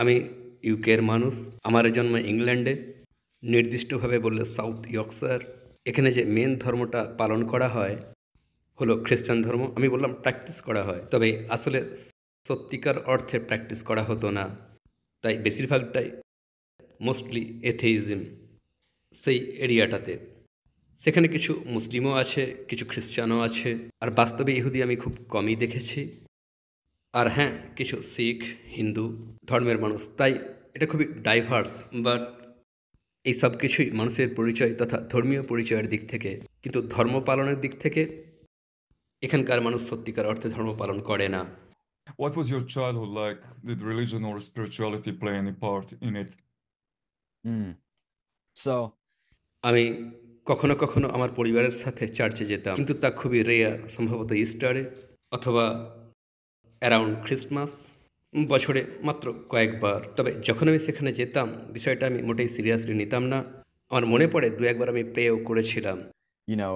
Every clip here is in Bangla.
আমি ইউকের মানুষ। আমার জন্ম ইংল্যান্ডে, নির্দিষ্টভাবে বললে সাউথ ইয়র্কশায়ার। এখানে যে মেন ধর্মটা পালন করা হয় হলো খ্রিস্টান ধর্ম। আমি বললাম প্র্যাকটিস করা হয়, তবে আসলে সত্যিকার অর্থে প্র্যাকটিস করা হতো না। তাই বেশিরভাগটাই মোস্টলি এথেইজম সেই এরিয়াটাতে। সেখানে কিছু মুসলিমও আছে, কিছু খ্রিস্টানও আছে, আর বাস্তবে ইহুদি আমি খুব কমই দেখেছি। আর হ্যাঁ, কিছু শিখ, হিন্দু ধর্মের মানুষ। তাই এটা খুবই ডাইভার্স। বাট এই সব কিছুই মানুষের পরিচয় তথা ধর্মীয় পরিচয়ের দিক থেকে, কিন্তু ধর্ম পালনের দিক থেকে এখানকার মানুষ সত্যিকার অর্থে ধর্ম পালন করে না। What was your childhood like? Did religion or spirituality play any part in it? Mm. So, আমি কখনো কখনো আমার পরিবারের সাথে চার্চে যেতাম, কিন্তু তা খুবই রেয়ার, সম্ভবত ইস্টারে অথবা অ্যারাউন্ড ক্রিসমাস, বছরে মাত্র কয়েকবার। তবে যখন আমি সেখানে যেতাম বিষয়টা আমি মোটেই সিরিয়াসলি নিতাম না। আমার মনে পড়ে দু একবার আমি প্রেও করেছিলাম। you know,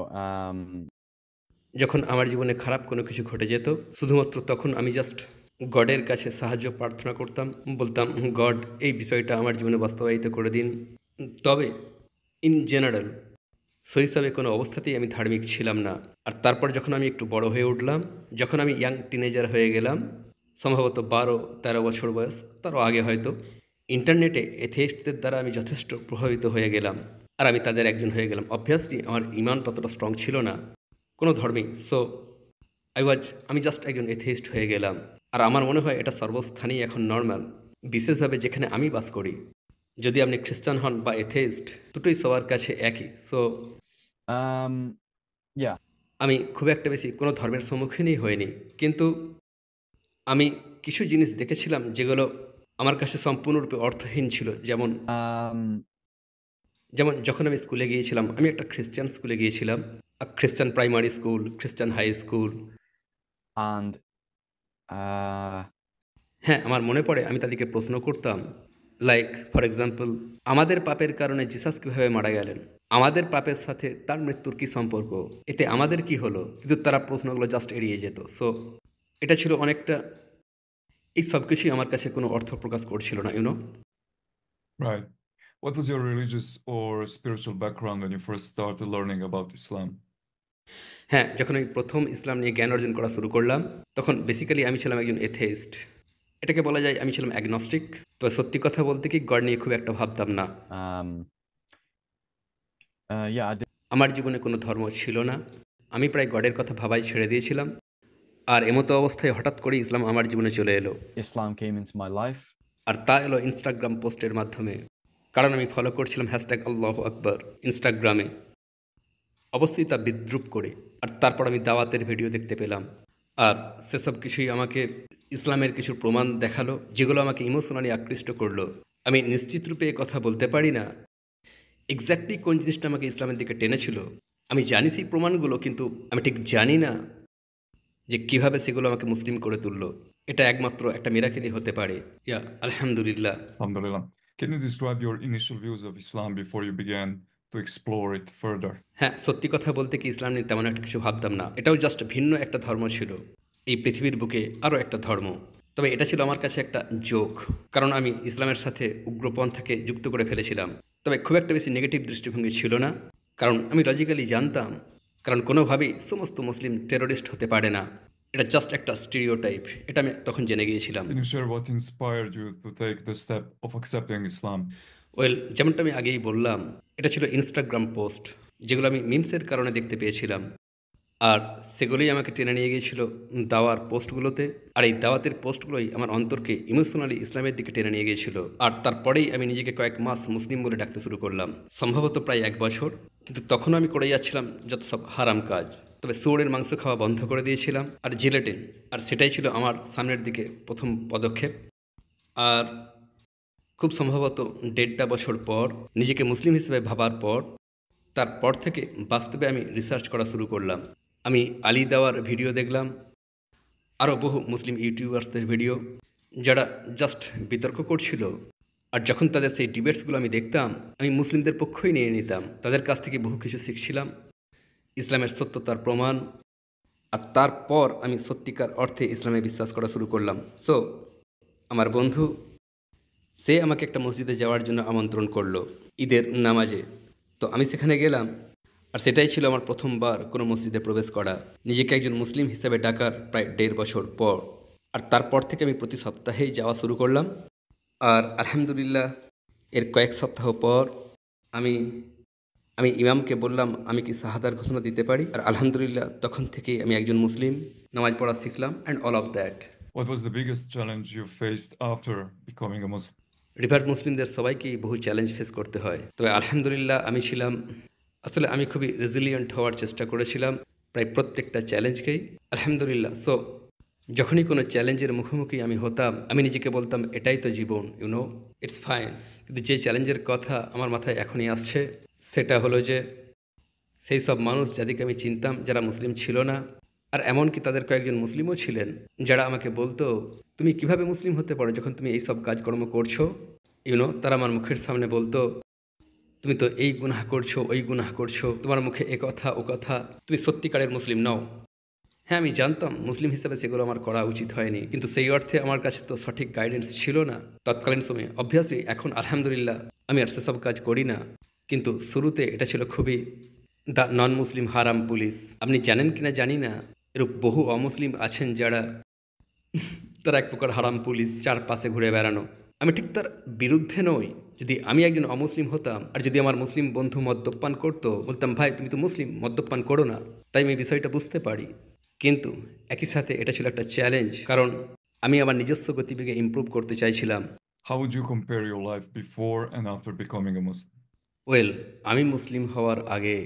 যখন আমার জীবনে খারাপ কোনো কিছু ঘটে যেত, শুধুমাত্র তখন আমি জাস্ট গডের কাছে সাহায্য প্রার্থনা করতাম, বলতাম গড এই বিষয়টা আমার জীবনে বাস্তবায়িত করে দিন। তবে ইন জেনারেল শৈশবে কোনো অবস্থাতেই আমি ধার্মিক ছিলাম না। আর তারপর যখন আমি একটু বড় হয়ে উঠলাম, যখন আমি ইয়াং টিনেজার হয়ে গেলাম, সম্ভবত 12-13 বছর বয়স, তারও আগে হয়তো, ইন্টারনেটে এথেইস্টদের দ্বারা আমি যথেষ্ট প্রভাবিত হয়ে গেলাম। আর আমি তাদের একজন হয়ে গেলাম। অবভিয়াসলি আমার ইমান ততটা স্ট্রং ছিল না কোনো ধর্মেই। সো আমি জাস্ট একজন এথেইস্ট হয়ে গেলাম। আর আমার মনে হয় এটা সর্বস্থানেই এখন নর্মাল, বিশেষভাবে যেখানে আমি বাস করি। যদি আপনি খ্রিস্টান হন বা এথেইস্ট, দুটোই সবার কাছে একই। So yeah. আমি খুব একটা বেশি কোনো ধর্মের সম্মুখীনই হইনি, কিন্তু আমি কিছু জিনিস দেখেছিলাম যেগুলো আমার কাছে সম্পূর্ণরূপে অর্থহীন ছিল। যেমন যেমন যখন আমি স্কুলে গিয়েছিলাম, আমি একটা খ্রিস্টান স্কুলে গিয়েছিলাম, খ্রিস্টান প্রাইমারি স্কুল, খ্রিস্টান হাই স্কুল। And হ্যাঁ, আমার মনে পড়ে আমি তাদেরকে প্রশ্ন করতাম, লাইক ফর এক্সাম্পল, আমাদের পাপের কারণে জিসাস কীভাবে মারা গেলেন, আমাদের পাপের সাথে তার মৃত্যুর কী সম্পর্ক, এতে আমাদের কি হলো? কিন্তু তারা প্রশ্নগুলো জাস্ট এড়িয়ে যেত। সো এটা ছিল অনেকটা, এই সব কিছুই আমার কাছে কোনো অর্থ প্রকাশ করছিল না, YONO. Right. What was your religious or spiritual background when you first started learning about Islam? হ্যাঁ, যখন আমি প্রথম ইসলাম নিয়ে জ্ঞান অর্জন করা শুরু করলাম, তখন বেসিক্যালি আমি ছিলাম একজন এথেইস্ট। এটাকে বলা যায় আমি ছিলাম অ্যাগনস্টিক। তবে সত্যি কথা বলতে কি, গড নিয়ে খুব একটা ভাবতাম না। yeah, আমার জীবনে কোনো ধর্ম ছিল না। আমি প্রায় গডের কথা ভাবাই ছেড়ে দিয়েছিলাম। আর এমতো অবস্থায় হঠাৎ করে ইসলাম আমার জীবনে চলে এলো। Islam came into my life. আর তা এলো ইনস্টাগ্রাম পোস্টের মাধ্যমে, কারণ আমি ফলো করছিলাম #আল্লাহু আকবার ইনস্টাগ্রামে, অবশ্যই তা বিদ্রুপ করে। আর তারপর আমি দাওয়াতের ভিডিও দেখতে পেলাম। আর সেসব কিছুই আমাকে ইসলামের কিছু প্রমাণ দেখালো, যেগুলো আমাকে ইমোশনালি আকৃষ্ট করলো। আমি নিশ্চিত রূপে কথা বলতে পারি না এক্স্যাক্টলি কোন জিনিসটা আমাকে ইসলামের দিকে টেনেছিল। আমি জানি সেই প্রমাণগুলো, কিন্তু আমি ঠিক জানি না যে কিভাবে সেগুলো আমাকে মুসলিম করে তুললো। এটা একমাত্র একটা মিরাকেলই হতে পারে। ইয়া আলহামদুলিল্লাহ। Alhamdulillah. Can you describe your initial views of Islam before you began to explore it further? হ্যাঁ, সত্যি কথা বলতে কি, ইসলাম নিয়ে তেমন একটা কিছু ভাবতাম না। এটাও জাস্ট ভিন্ন একটা ধর্ম ছিল। এই পৃথিবীর বুকে আরও একটা ধর্ম। তবে এটা ছিল আমার কাছে একটা জোক, কারণ আমি ইসলামের সাথে উগ্রপন্থাকে যুক্ত করে ফেলেছিলাম। তবে খুব একটা বেশি নেগেটিভ দৃষ্টিভঙ্গি ছিল না, কারণ আমি লজিক্যালি জানতাম, কারণ কোনোভাবেই সমস্ত মুসলিম টেরোরিস্ট হতে পারে না। এটা জাস্ট একটা স্টিরিওটাইপ, এটা আমি তখন জেনে গিয়েছিলাম। Can you share what inspired you to take the step of accepting Islam? যেমনটা আমি আগেই বললাম, এটা ছিল ইনস্টাগ্রাম পোস্ট, যেগুলো আমি মিমসের কারণে দেখতে পেয়েছিলাম। আর সেগুলোই আমাকে টেনে নিয়ে গিয়েছিল দাওয়ার পোস্টগুলোতে। আর এই দাওয়াতের পোস্টগুলোই আমার অন্তরকে ইমোশনালি ইসলামের দিকে টেনে নিয়ে গিয়েছিল। আর তারপরেই আমি নিজেকে কয়েক মাস মুসলিম বলে ডাকতে শুরু করলাম, সম্ভবত প্রায় 1 বছর। কিন্তু তখনও আমি করে যাচ্ছিলাম যত সব হারাম কাজ। তবে শুয়োরের মাংস খাওয়া বন্ধ করে দিয়েছিলাম, আর জিলেটিন। আর সেটাই ছিল আমার সামনের দিকে প্রথম পদক্ষেপ। আর খুব সম্ভবত 1.5 বছর পর, নিজেকে মুসলিম হিসেবে ভাবার পর, তারপর থেকে বাস্তবে আমি রিসার্চ করা শুরু করলাম। আমি আলী দাওয়ার ভিডিও দেখলাম, আরও বহু মুসলিম ইউটিউবার্সদের ভিডিও, যারা জাস্ট বিতর্ক করছিল। আর যখন তাদের সেই ডিবেটসগুলো আমি দেখতাম, আমি মুসলিমদের পক্ষই নিয়ে নিতাম। তাদের কাছ থেকে বহু কিছু শিখছিলাম, ইসলামের সত্যতার প্রমাণ। আর তারপর আমি সত্যিকার অর্থে ইসলামে বিশ্বাস করা শুরু করলাম। সো আমার বন্ধু, সে আমাকে একটা মসজিদে যাওয়ার জন্য আমন্ত্রণ করলো ঈদের নামাজে। তো আমি সেখানে গেলাম, আর সেটাই ছিল আমার প্রথমবার কোনো মসজিদে প্রবেশ করা, নিজেকে একজন মুসলিম হিসেবে ডাকার প্রায় 1.5 বছর পর। আর তারপর থেকে আমি প্রতি সপ্তাহেই যাওয়া শুরু করলাম। আর আলহামদুলিল্লাহ এর কয়েক সপ্তাহ পর আমি আমি ইমামকে বললাম আমি কি শাহাদার ঘোষণা দিতে পারি, আর আলহামদুলিল্লাহ তখন থেকেই আমি একজন মুসলিম, নামাজ পড়া শিখলাম and all of that. What was the biggest challenge you faced after becoming a Muslim? Revert মুসলিমদের সবাইকেই বহু চ্যালেঞ্জ ফেস করতে হয়, তবে আলহামদুলিল্লাহ আসলে আমি খুবই রেজিলিয়েন্ট হওয়ার চেষ্টা করেছিলাম প্রায় প্রত্যেকটা চ্যালেঞ্জকেই, আলহামদুলিল্লাহ। সো যখনই কোনো চ্যালেঞ্জের মুখোমুখি আমি হতাম, আমি নিজেকে বলতাম এটাই তো জীবন, ইটস ফাইন। কিন্তু যে চ্যালেঞ্জের কথা আমার মাথায় এখনই আসছে সেটা হলো যে সেই সব মানুষ যাদেরকে আমি চিনতাম যারা মুসলিম ছিল না, আর এমনকি তাদের কয়েকজন মুসলিমও ছিলেন যারা আমাকে বলতো তুমি কিভাবে মুসলিম হতে পারো যখন তুমি এই সব কাজকর্ম করছো। তারা আমার মুখের সামনে বলতো তুমি তো এই গুনাহ করছো, ওই গুনাহ করছো, তোমার মুখে এ কথা ও কথা, তুমি সত্যিকারের মুসলিম নও। হ্যাঁ, আমি জানতাম মুসলিম হিসেবে সেগুলো আমার করা উচিত হয়নি, কিন্তু সেই অর্থে আমার কাছে তো সঠিক গাইডেন্স ছিল না তৎকালীন সময়ে। অবভিয়াসলি এখন আলহামদুলিল্লাহ আমি আর সেসব কাজ করি না, কিন্তু শুরুতে এটা ছিল খুবই দ্য নন মুসলিম হারাম পুলিশ। আপনি জানেন কিনা জানি না, এরূপ বহু অমুসলিম আছেন যারা তারা এক প্রকার হারাম পুলিশ, চারপাশে ঘুরে বেড়ানো। আমি ঠিক তার বিরুদ্ধে নই। যদি আমি একজন অমুসলিম হতাম আর যদি আমার মুসলিম বন্ধু মদ্যপান করতো, বলতাম ভাই তুমি তো মুসলিম, মদ্যপান করো না। তাই আমি বিষয়টা বুঝতে পারি, কিন্তু একই সাথে এটা ছিল একটা চ্যালেঞ্জ, কারণ আমি আমার নিজস্ব গতিবেগে ইমপ্রুভ করতে চাইছিলাম। How would you compare your life before and after becoming a Muslim? Well, আমি মুসলিম হওয়ার আগে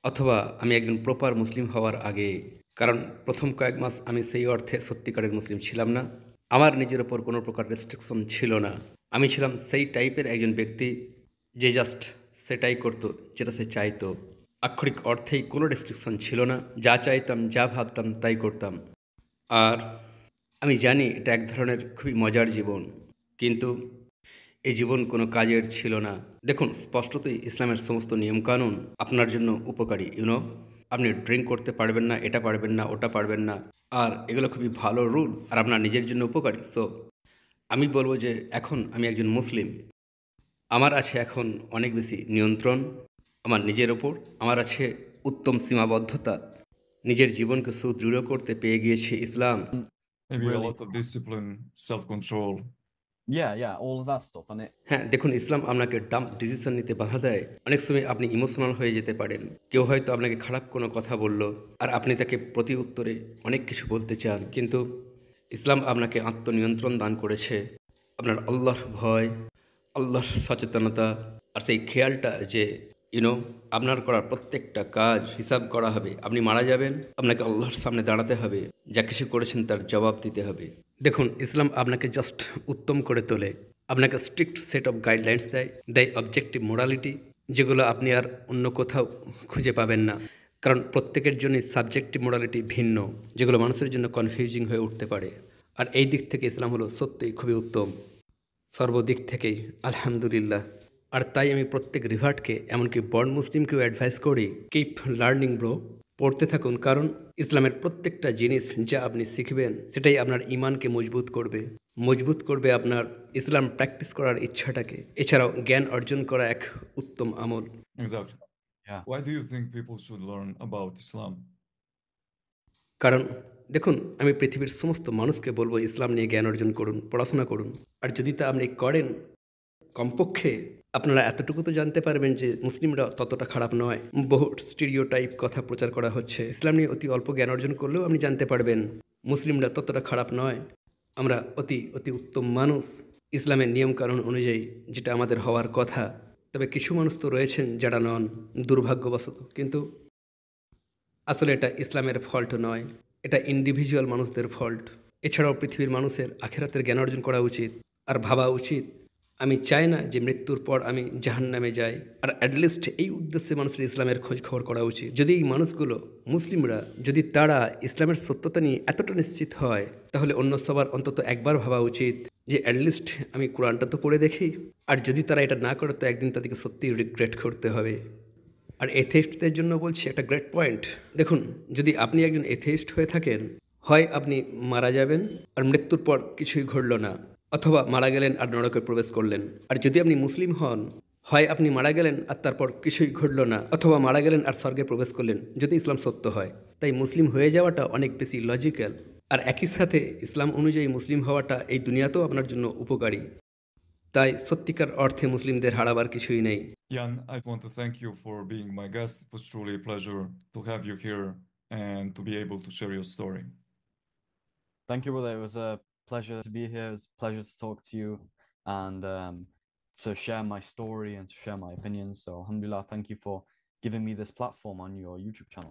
অথবা আমি একজন প্রপার মুসলিম হওয়ার আগে, কারণ প্রথম কয়েক মাস আমি সেই অর্থে সত্যিকারের মুসলিম ছিলাম না। আমার নিজের ওপর কোনো প্রকার রেস্ট্রিকশন ছিল না। আমি ছিলাম সেই টাইপের একজন ব্যক্তি যে জাস্ট সেটাই করতো যেটা সে চাইতো। আক্ষরিক অর্থেই কোনো রেস্ট্রিকশন ছিল না, যা চাইতাম যা ভাবতাম তাই করতাম। আর আমি জানি এটা এক ধরনের খুবই মজার জীবন, কিন্তু এই জীবন কোনো কাজের ছিল না। দেখুন, স্পষ্টতই ইসলামের সমস্ত নিয়মকানুন আপনার জন্য উপকারী। আপনি ড্রিঙ্ক করতে পারবেন না, এটা পারবেন না, ওটা পারবেন না, আর এগুলো খুবই ভালো রুল আর আপনার নিজের জন্য উপকারী। সো আমি বলবো যে এখন আমি একজন মুসলিম, আমার আছে এখন অনেক বেশি নিয়ন্ত্রণ আমার নিজের ওপর, আমার আছে উত্তম সীমাবদ্ধতা, নিজের জীবনকে সুদৃঢ় করতে পেয়ে গিয়েছি ইসলাম। Maybe a Really? lot of discipline, self-control. Yeah, all of that stuff. And হ্যাঁ, দেখুন, ইসলাম আপনাকে ডাম্প ডিসিশন নিতে বাধা দেয়। অনেক সময় আপনি ইমোশনাল হয়ে যেতে পারেন, কেউ হয়তো আপনাকে খারাপ কোনো কথা বলল আর আপনি তাকে প্রতি উত্তরে অনেক কিছু বলতে চান, কিন্তু ইসলাম আপনাকে আত্মনিয়ন্ত্রণ দান করেছে। আপনার আল্লাহর ভয়, আল্লাহর সচেতনতা আর সেই খেয়ালটা যে আপনার করা প্রত্যেকটা কাজ হিসাব করা হবে। আপনি মারা যাবেন, আপনাকে আল্লাহর সামনে দাঁড়াতে হবে, যা কিছু করেছেন তার জবাব দিতে হবে। দেখুন, ইসলাম আপনাকে জাস্ট উত্তম করে তোলে, আপনাকে স্ট্রিক্ট সেট অফ গাইডলাইন্স দেয় অবজেক্টিভ মোরালিটি, যেগুলো আপনি আর অন্য কোথাও খুঁজে পাবেন না। কারণ প্রত্যেকের জন্যই সাবজেক্টিভ মোরালিটি ভিন্ন, যেগুলো মানুষের জন্য কনফিউজিং হয়ে উঠতে পারে। আর এই দিক থেকে ইসলাম হলো সত্যিই খুবই উত্তম, সর্বদিক থেকেই আলহামদুলিল্লাহ। আর তাই আমি প্রত্যেক রিভার্টকে, এমনকি বর্ন মুসলিমকেও অ্যাডভাইস করি, কিপ লার্নিং ব্রো, পড়তে থাকুন। কারণ ইসলামের প্রত্যেকটা জিনিস যা আপনি শিখবেন সেটাই আপনার ইমানকে মজবুত করবে আপনার ইসলাম প্র্যাকটিস করার ইচ্ছাটাকে। এছাড়াও জ্ঞান অর্জন করা এক উত্তম আমল। Exactly. yeah, Why do you think people should learn about Islam? কারণ দেখুন, আমি পৃথিবীর সমস্ত মানুষকে বলবো ইসলাম নিয়ে জ্ঞান অর্জন করুন, পড়াশোনা করুন। আর যদি তা আপনি করেন, কমপক্ষে আপনারা এতটুকু তো জানতে পারবেন যে মুসলিমরা ততটা খারাপ নয়। বহু স্টিরিওটাইপ কথা প্রচার করা হচ্ছে, ইসলাম নিয়ে অতি অল্প জ্ঞান অর্জন করলেও আপনি জানতে পারবেন মুসলিমরা ততটা খারাপ নয়, আমরা অতি অতি উত্তম মানুষ ইসলামের নিয়মকানুন অনুযায়ী, যেটা আমাদের হওয়ার কথা। তবে কিছু মানুষ তো রয়েছেন যারা নন, দুর্ভাগ্যবশত। কিন্তু আসলে এটা ইসলামের ফল্ট নয়, এটা ইন্ডিভিজুয়াল মানুষদের ফল্ট। এছাড়াও পৃথিবীর মানুষের আখিরাতের জ্ঞান অর্জন করা উচিত আর ভাবা উচিত, আমি চাই না যে মৃত্যুর পর আমি জাহান্নামে যাই। আর অ্যাটলিস্ট এই উদ্দেশ্যে মানুষের ইসলামের খোঁজ খবর করা উচিত। যদি এই মানুষগুলো, মুসলিমরা, যদি তারা ইসলামের সত্যতা নিয়ে এতটা নিশ্চিত হয়, তাহলে অন্য সবার অন্তত একবার ভাবা উচিত যে অ্যাটলিস্ট আমি কোরআনটা তো পড়ে দেখি। আর যদি তারা এটা না করে, তো একদিন তাদেরকে সত্যিই রিগ্রেট করতে হবে। আর এথেইস্টদের জন্য বলছি একটা গ্রেট পয়েন্ট। দেখুন, যদি আপনি একজন এথেইস্ট হয়ে থাকেন, হয় আপনি মারা যাবেন আর মৃত্যুর পর কিছুই ঘটল না, অথবা মারা গেলেন আর নরকে প্রবেশ করলেন। আর যদি আপনি মুসলিম হন, হয় আপনি মারা গেলেন আর তারপর কিছুই ঘটল না, অথবা মারা গেলেন আর স্বর্গে প্রবেশ করলেন, যদি ইসলাম সত্য হয়। তাই মুসলিম হয়ে যাওয়াটা অনেক বেশি লজিক্যাল। আর একই সাথে ইসলাম অনুযায়ী মুসলিম হওয়াটা এই দুনিয়াতেও আপনার জন্য উপকারী। তাই সত্যিকার অর্থে মুসলিমদের হারাবার কিছুই নেই। Jan, I want to thank you for being my guest. It was truly a pleasure to have you here and to be able to share your story. Thank you, brother. It was a pleasure to be here. It was a pleasure to talk to you and to share my story and to share my opinions. So, alhamdulillah, thank you for giving me this platform on your YouTube channel.